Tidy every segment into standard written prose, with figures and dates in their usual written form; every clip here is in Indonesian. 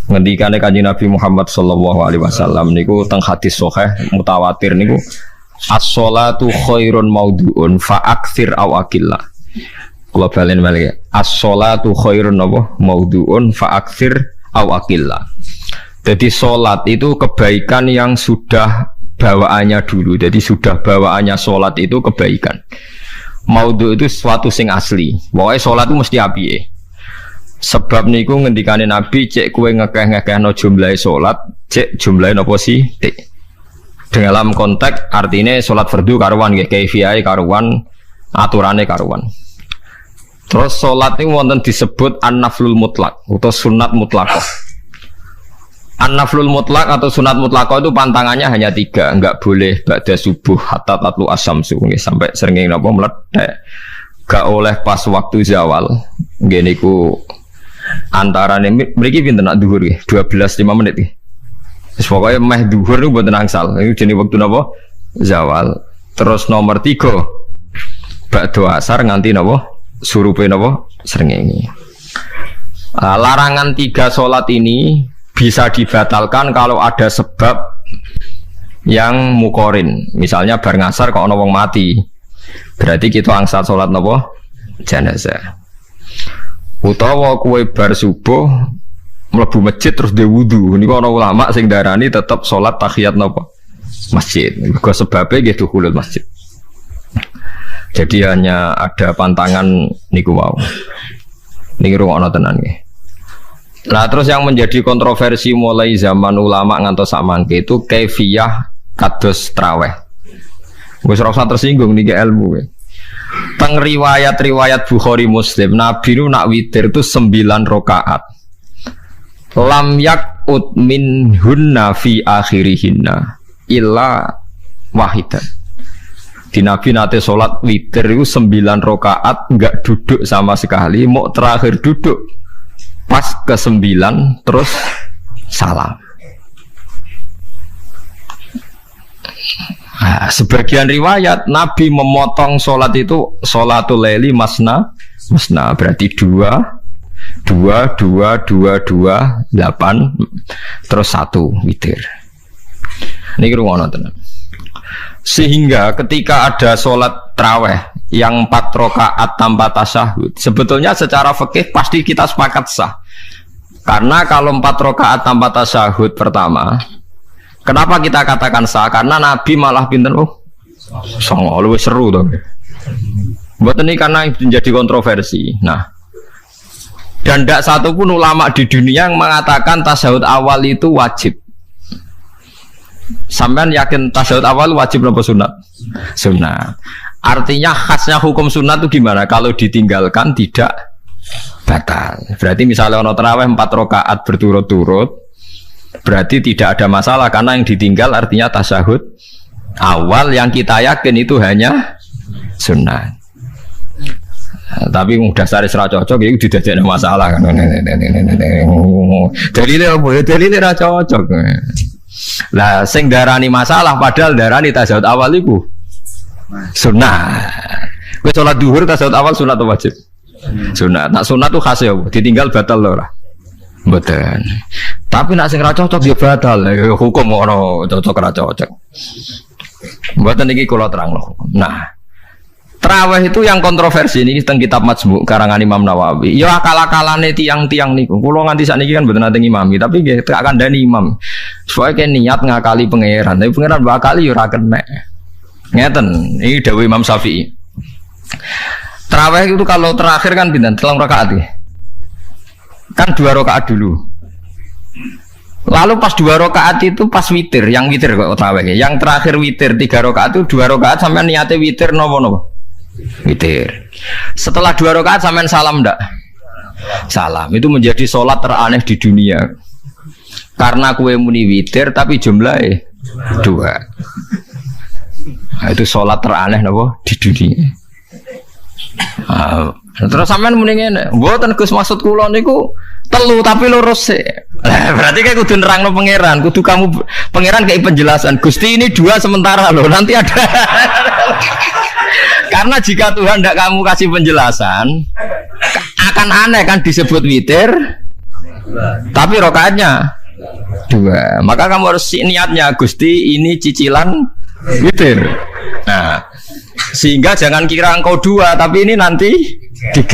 Ngendikane Kanjeng Nabi Muhammad sallallahu alaihi wasallam niku teng hadis sahih mutawatir niku as-sholatu khairun maudhu'un fa aktsir aw aqillah. Kula balen malih. As-sholatu khairun maudhu'un fa aktsir aw aqillah. Jadi salat itu kebaikan yang sudah bawaannya dulu. Jadi sudah bawaannya salat itu kebaikan. Maudhu itu sesuatu sing asli. Pokoke salat itu mesti apike. Sebab niku ngendikane Nabi cek kowe ngekeh-ngekehno jumlahe salat, cek jumlahe napa sih? Dalam konteks artinya salat fardu karuan nggih, kaifiyahe karuan, aturane karuan. Terus salat niku wonten disebut an-naflul mutlak atau sunat mutlaqah. An-naflul mutlak atau sunat mutlaqah itu pantangannya hanya 3, enggak boleh ba'da subuh hatta tatlu asyamsu nggih sampai srengenge napa meletek. Gak oleh pas waktu zawal. Nggih niku antarane mriki pinten nak dhuwur nggih 12:05 menit nggih. Wis pokoke meh dhuwur niku mboten angsal. Iku jenenge wektu napa? Zawal. Terus nomor 3 ba'da asar nganti napa? Surupe napa? Srengenge. Larangan 3 salat ini bisa dibatalkan kalau ada sebab yang mukorin. Misalnya bar ngasar kok ana wong mati. Berarti kita angsal salat napa? Jenazah. Utawa kowe bar subuh mlebu masjid terus dhe wudu. Niku ana ulama sing darani tetep salat tahiyat napa? Masjid. Mergo sebabe nggih dukhulul masjid. Jadi hanya ada pantangan niku wau. Niki rungokno tenan nggih. Nah terus yang menjadi kontroversi mulai zaman ulama ngantos samangke itu kaifiyah kados traweh. Wis ora usah tersinggung niki ilmu. Teng riwayat-riwayat Bukhari Muslim Nabi nu nak witir itu 9 rakaat. Lam yakut min hunna fi akhirihinna illa wahidan. Di Nabi nate salat witir itu 9 rakaat enggak duduk sama sekali, mau terakhir duduk pas ke-9 terus salam. Nah, sebagian riwayat Nabi memotong sholat itu sholatul laili masna berarti 2 8 terus 1 witir. Ini rungono tenan. Sehingga ketika ada sholat tarawih yang 4 rakaat tanpa tasyahud, sebetulnya secara fikih pasti kita sepakat sah. Karena kalau 4 rakaat tanpa tasyahud pertama, kenapa kita katakan sah? Karena Nabi malah pinten songo luwih seru to. Mboten ini karena menjadi kontroversi. Nah, dan tidak satu pun ulama di dunia yang mengatakan tasyahud awal itu wajib. Sampean yakin tasyahud awal wajib atau sunat? Sunat. Artinya khasnya hukum sunat itu gimana? Kalau ditinggalkan tidak batal. Berarti misalnya ono tarawih 4 rakaat berturut-turut, berarti tidak ada masalah karena yang ditinggal artinya tasyahud awal yang kita yakin itu hanya sunat. Tapi dasar isra cocok itu tidak ada masalah kan. Dalile apa ya? Dalile ra cocok. Lah sing darani masalah padahal darani tasyahud awal iku sunat. Kowe salat zuhur tasyahud awal sunat atau wajib? Sunat. Nak sunat tuh khas ya, ditinggal batal lho ora. Mboten. Tapi nak sing ra cocok ya batal. Hukum ora cocok ra cocok. Mboten iki kula terangno. Nah, tarawih itu yang kontroversi ini teng kitab Majmu' karangan Imam Nawawi. Ya akal-akalane tiang-tiang niku. Kula nganti sakniki kan mboten nate ngimami, tapi nggih tak kandhani imam. Soale niat ngakali pangeran, tapi pangeran bakali ya ora kena. Ngeten, ini dawuh Imam Syafi'i. Tarawih itu kalau terakhir kan pinten? 3 rakaat ya. Kan 2 rakaat dulu. Lalu pas 2 rakaat itu pas witir, yang witir kok tarawih. Yang terakhir witir 3 rakaat itu 2 rakaat sampean niate witir napa-napa? Witir. Setelah 2 rakaat sampean salam ndak? Salam. Itu menjadi sholat teraneh di dunia. Karena kue muni witir tapi jumlahnya 2. Nah, itu sholat teraneh napa di dunia. Terus sampean muni ngene, mboten Gus maksud kula niku 3 tapi lurus sih. Berarti kayak kudu nerangno pangeran, kudu kamu pangeran kayak penjelasan. Gusti ini 2 sementara loh, nanti ada. Karena jika Tuhan tidak kamu kasih penjelasan, akan aneh kan disebut witir Tapi rokaatnya 2. Maka kamu harus niatnya, Gusti ini cicilan witir. Nah, sehingga jangan kira engkau 2, tapi ini nanti 3.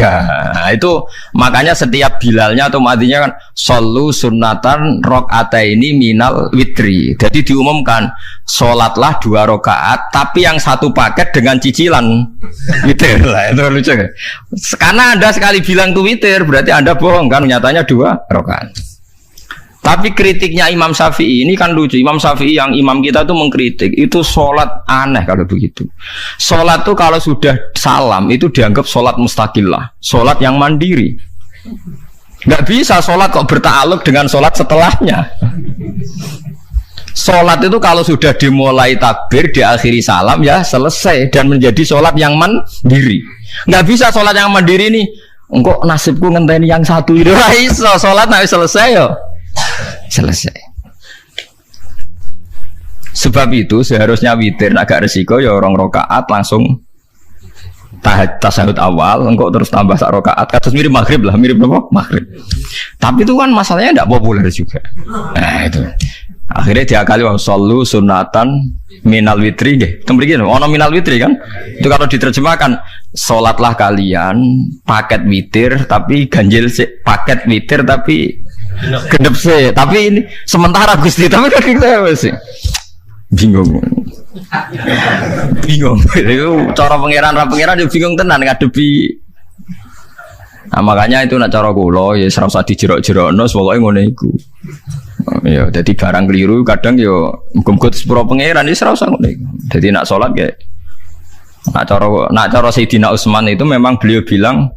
Nah, itu makanya setiap bilalnya atau matinya kan solu sunnatan rakaataini minal witri. Jadi diumumkan sholatlah 2 rakaat, tapi yang 1 paket dengan cicilan witir. Lah itu lucu kan? Karena Anda sekali bilang itu witir, berarti Anda bohong kan? Nyatanya 2 rakaat. Tapi kritiknya Imam Syafi'i ini kan lucu. Imam Syafi'i yang imam kita tuh mengkritik itu sholat aneh kalau begitu. Sholat tuh kalau sudah salam itu dianggap sholat mustaqillah, sholat yang mandiri. Nggak bisa sholat kok bertakluk dengan sholat setelahnya. Sholat itu kalau sudah dimulai takbir, diakhiri salam ya selesai dan menjadi sholat yang mandiri. Nggak bisa sholat yang mandiri nih. Engkau nasibku ngenteni yang 1 itu. Iso sholat nggak selesai yo. Selesai. Sebab itu seharusnya witir agak resiko ya orang rokaat langsung tasahud awal, engkau terus tambah 1 rokaat. Kados mirip maghrib lah, mirip apa? Maghrib. Tapi itu kan masalahnya tidak populer juga. Nah itu. Akhirnya diakali wa shollu sunatan minal witri nggih. Tembriki ono minal witri kan? Itu kalau diterjemahkan salatlah kalian paket witir tapi ganjil paket witir tapi gendep sih, tapi ini sementara Gusti, tapi kan kita masih bingung. Itu cara pangeran dia bingung tenan ngadepi. Nah, makanya itu nak cara kula ya ora usah dijerok-jerokno, pokoke ngono iku. Ya, dadi barang keliru kadang yo muga-muga sepuro pangeran ya ora usah ngono iku. Dadi nak salat ya nak cara Sayyidina Utsman itu memang beliau bilang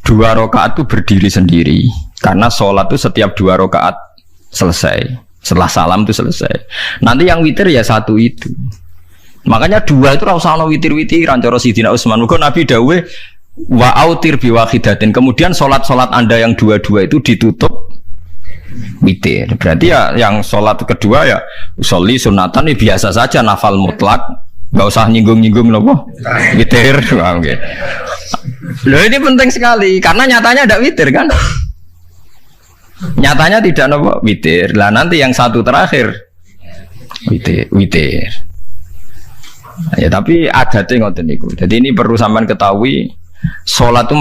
2 rakaat itu berdiri sendiri. Karena sholat itu setiap 2 rakaat selesai. Setelah salam itu selesai. Nanti yang witir ya 1 itu. Makanya 2 itu rasa ono witir-witiran cara Sayyidina Utsman. Muga Nabi dawuh wa autir bi wahidatin. Kemudian sholat-sholat Anda yang 2 itu ditutup witir. Berarti ya yang sholat kedua ya sholli sunatan ya biasa saja nafal mutlak. Enggak usah nyinggung-nyinggung nopo witir. Oke. Loh ini penting sekali karena nyatanya ada witir kan? Nyatanya tidak nopo witir. Lah nanti yang 1 terakhir witir. Ya tapi adatnya ngoten niku. Jadi ini perlu sampean ketahui, sholat itu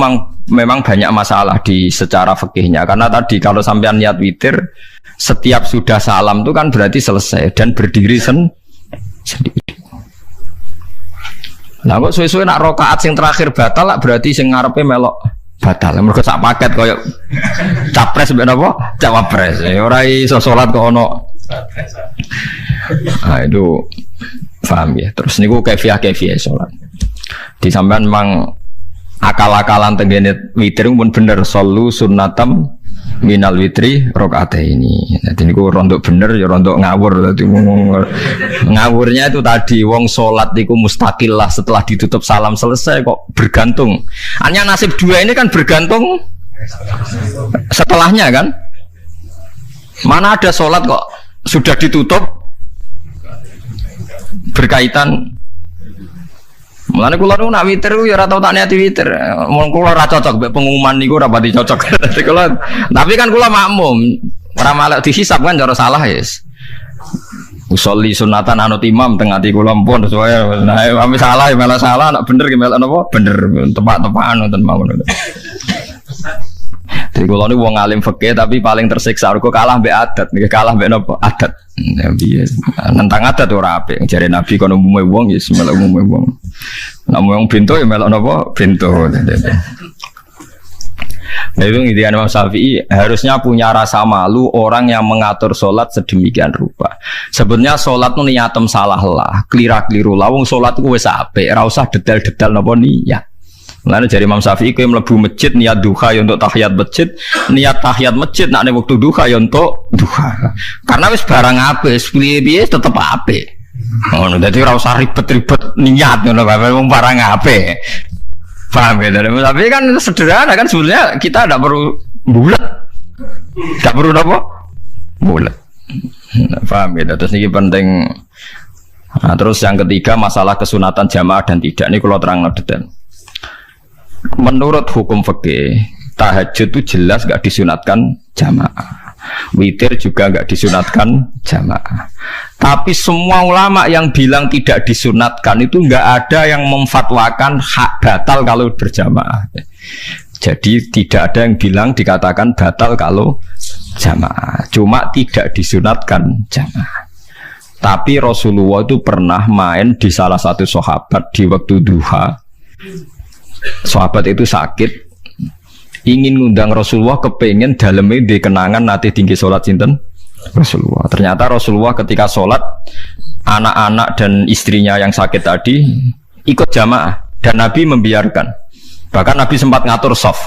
memang banyak masalah di secara fikihnya. Karena tadi kalau sampean niat witir, setiap sudah salam itu kan berarti selesai dan berdiri sendiri. Lah kok suwe-suwe nak rakaat sing terakhir batal lah berarti sing ngarepe melok batal. Mergo sak paket koyo capres mbek napa? Cawapres. Ora iso salat kok ono. Ah itu paham ya. Terus niku kaifiah salat. Di sampean memang akal-akalan tenggene witir pun bener solu sunnatam minal witri rakaataini. Jadi niku rondok bener ya rondok ngawur. Dadi ngawurnya itu tadi wong salat niku mustaqil lah setelah ditutup salam selesai kok bergantung. Hanya nasib 2 ini kan bergantung setelahnya kan. Mana ada salat kok sudah ditutup berkaitan. Mulane kula nu nak witir ya ora tau tak niati witir. Mun kula ora cocok mek pengumuman niku ora pati cocok. Kula tapi kan kula makmum. Ora malah dihisab kan cara salah yes. Usolli sunatan anut imam teng ati kula mpun sesuai. Nah, ame salah ya malah salah, nak bener ki melok napa? Bener tepak-tepakan wonten mawon. Jadi kula niku wong alim fikih tapi paling tersiksa kok kalah mbek adat, nggih kalah mbek napa? Adat. Ya piye? Nentang adat ora apik. Jare Nabi kono umume wong ya melok umume wong. Nek wong bento ya melok napa? Bento. Nah itu intinya Imam Syafi'i harusnya punya rasa malu orang yang mengatur sholat sedemikian rupa. Sebenarnya sholat itu niatem salah lah, keliru lah. Wong sholat itu wes apik, ora usah detail-detail napa niat. Mulane jare Imam Syafi'i kowe mlebu masjid niat duha ya untuk tahiyat masjid, niat tahiyat masjid nek nek wektu duha ya untuk duha. Karena wis barang apik, piye-piye tetep apik. Ngono dadi ora usah ribet-ribet niat ngono bae wong barang apik. Paham ya? Tapi kan sederhana kan sebenarnya kita tidak perlu bulat, tidak perlu apa bulat. Paham ya? Terus ini penting. Nah, terus yang ketiga masalah kesunatan jamaah dan tidak. Ini kalau terang detail. Menurut hukum fikih tahajud itu jelas gak disunatkan jamaah. Witir juga nggak disunatkan jamaah. Tapi semua ulama yang bilang tidak disunatkan itu nggak ada yang memfatwakan hak batal kalau berjamaah. Jadi tidak ada yang bilang dikatakan batal kalau jamaah. Cuma tidak disunatkan jamaah. Tapi Rasulullah itu pernah main di salah satu sahabat di waktu duha. Sahabat itu sakit, ingin ngundang Rasulullah, kepengen dalamnya di kenangan nanti tinggi sholat sinten Rasulullah. Ternyata Rasulullah ketika sholat, anak-anak dan istrinya yang sakit tadi ikut jamaah dan Nabi membiarkan. Bahkan Nabi sempat ngatur soft.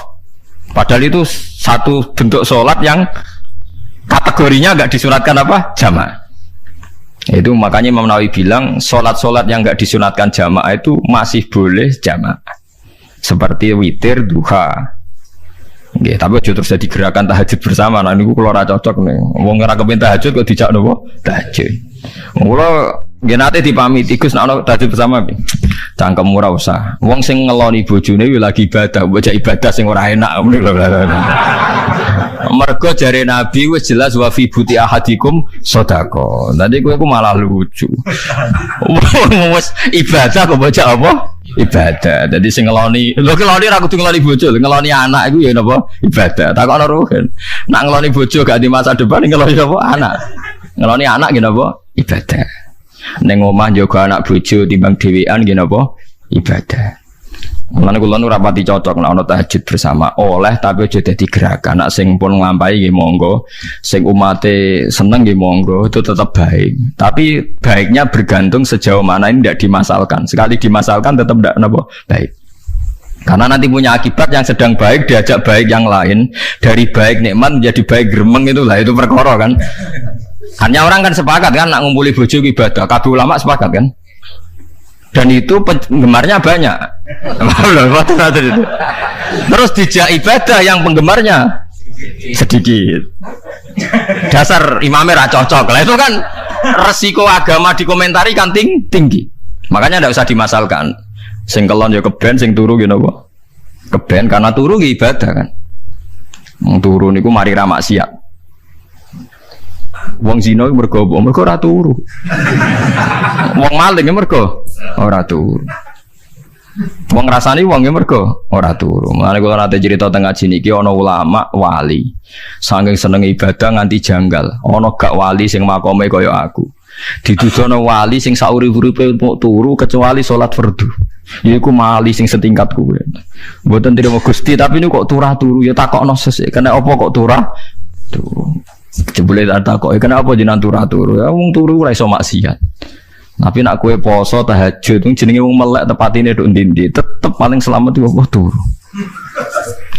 Padahal itu satu bentuk sholat yang kategorinya nggak disunatkan apa jamaah. Itu makanya Imam Nawawi bilang sholat-sholat yang nggak disunatkan jamaah itu masih boleh jamaah. Seperti witir, duha. Nggih, tapi aja terus jadi gerakan tahajud bersama. Nah niku kula ora cocok nih. Wong ora kepen tahajud kok dijak nopo? Tahajud. Kula nggih nate dipamiti Gus nek ana tahajud bersama. Cangkem ora usah. Wong sing ngeloni bojone yo lagi ibadah, mbok ibadah sing ora enak ngono lho. Mergo jare Nabi wis jelas wa fi buti ahadikum sedekah. Tadi kowe ku malah lucu. Wis ibadah kok baca apa? Ibadah. Jadi sing ngeloni, lho ngeloni ra kudu ngeloni bojo, ngeloni anak iku ya napa? Ibadah. Takokno ruhen. Nak ngeloni bojo gak di masa depan ngeloni apa? Anak. Ngeloni anak nggih napa? Ibadah. Ning omah njaga anak bojo timbang dhewean nggih napa? Ibadah. Mulane kula nu rapati cocok nek ana tahajud bersama oleh tapi aja dadi gerakan. Nek sing pun nglampahi nggih monggo, sing umate seneng nggih monggo, itu tetap baik. Tapi baiknya bergantung sejauh mana ini tidak dimasalkan. Sekali dimasalkan tetap tidak napa baik. Karena nanti punya akibat yang sedang baik diajak baik yang lain, dari baik nikmat menjadi baik gremeng itulah itu perkara kan. Hanya orang kan sepakat kan nak ngumpuli bojo ibadah, kabeh ulama sepakat kan. Dan itu penggemarnya banyak. Terus dijak ibadah yang penggemarnya sedikit. Dasar imamnya ra cocok. Lah itu kan resiko agama dikomentari kan tinggi. Makanya tidak usah dimasalkan. Sing kelon ya keben, sing turu gitu apa? Keben karena turu ya ibadah kan. Turu niku mari ra maksiat. Wong zina mergo ora turu. Wong maling mergo ora turu. Wong rasani wong mergo ora turu. Mulane kula nate cerita teng ngaji niki ana ulama wali. Saking seneng ibadah nganti janggal. Ana gak wali sing makome kaya aku. Dituduhno wali sing saurip-uripe turu kecuali salat fardu. Yaiku wali sing setingkat kuwe. Mboten trimo Gusti tapi niku kok turu ya takokno sesuk. Kena apa kok turu? Jebule tak kok kenapa jenengan turu ya wong turu ora iso maksiat. Tapi nak kowe poso tahajud jenenge wong melek tepatine nduk ndi-ndi tetep paling selamat iku apa turu.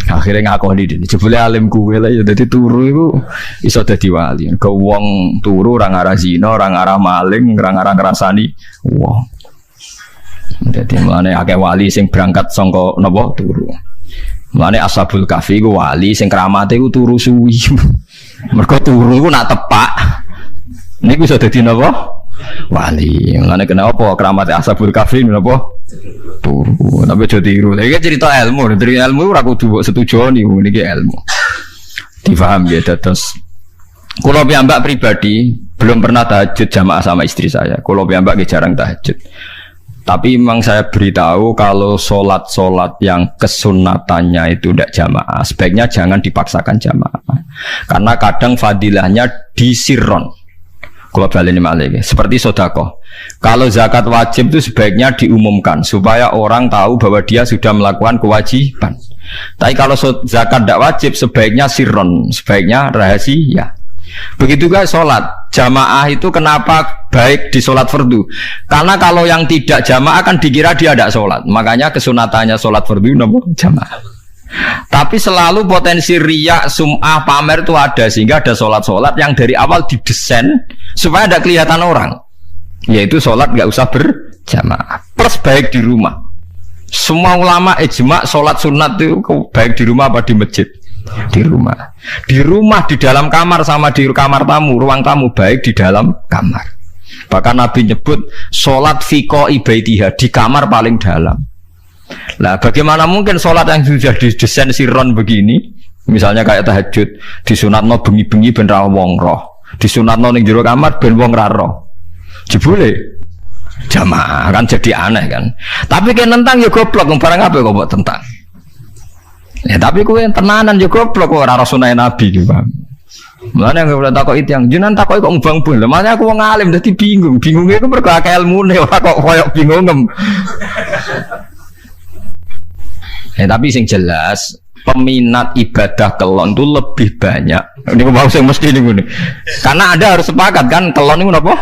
Akhirnya ngakoni dene jebule alim kowe lah ya dadi turu iku iso dadi wali. Ke wong turu ora ngarah zina, ora ngarah maling, ora ngarah ngrasani wong. Dadi mulane akeh wali sing berangkat saka napa turu. Mulane Ashabul Kahfi ku wali sing kramate ku turu suwi. Mergo turu ku nak tepak. Niku iso dadi napa? Wali. Mulane kenapa kramate Ashabul Kahfi napa? Turu. Tapi aja tiru. Iki cerita ilmu, dari ilmu ora kudu mbok setujoni niki ilmu. Difaham ya dados. Kula piyambak pribadi belum pernah tahajud jamaah sama istri saya. Kula piyambak jarang tahajud. Tapi memang saya beritahu kalau sholat-sholat yang kesunatannya itu tidak jamaah, sebaiknya jangan dipaksakan jamaah. Karena kadang fadilahnya disirron. Kalau balik ini seperti sodakoh. Kalau zakat wajib itu sebaiknya diumumkan supaya orang tahu bahwa dia sudah melakukan kewajiban. Tapi kalau zakat tidak wajib sebaiknya sirron, sebaiknya rahasia. Begitu juga sholat jamaah itu kenapa baik di sholat fardu? Karena kalau yang tidak jamaah kan dikira dia tidak sholat. Makanya kesunatannya sholat fardu namun jamaah. Tapi selalu potensi riya, sum'ah, pamer itu ada sehingga ada sholat-sholat yang dari awal didesain supaya tidak kelihatan orang. Yaitu sholat nggak usah berjamaah. Plus baik di rumah. Semua ulama ijma sholat sunat itu baik di rumah apa di masjid? Di rumah. Di rumah, di dalam kamar sama di kamar tamu, ruang tamu baik di dalam kamar. Bahkan Nabi nyebut sholat fiko ibaitiha di kamar paling dalam. Nah bagaimana mungkin sholat yang sudah didesain sirron begini Misalnya kayak tahajud, disunatno bengi-bengi ben ra wong roh. Disunatno ning jero kamar ben wong ra roh. Jebule jamaah kan jadi aneh kan. Tapi kan tentang ya goblok barang apa kok mbok tentang. Ya tapi kowe tenanan ya goblok kok ora sunah Nabi iki, Bang. Mulane aku ora takoki tiyang, jenengan takoki kok mbang-bang. Lah makane aku wong alim dadi bingung. Bingunge iku mergo akeh ilmune ora kok koyo bingungem. Tapi sing jelas peminat ibadah kelon itu lebih banyak. Ini mau saya mesti ini. Karena Anda harus sepakat kan kelon itu apa?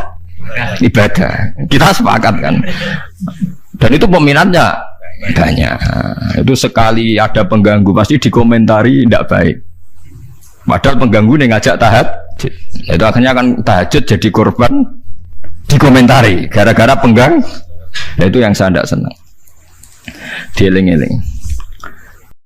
Ibadah. Kita sepakat kan. Dan itu peminatnya banyak. Itu sekali ada pengganggu pasti dikomentari tidak baik. Padahal pengganggu ini ngajak tahajud. Itu akhirnya akan tahajud jadi korban dikomentari gara-gara pengganggu. Itu yang saya tidak senang. Dieling-eling.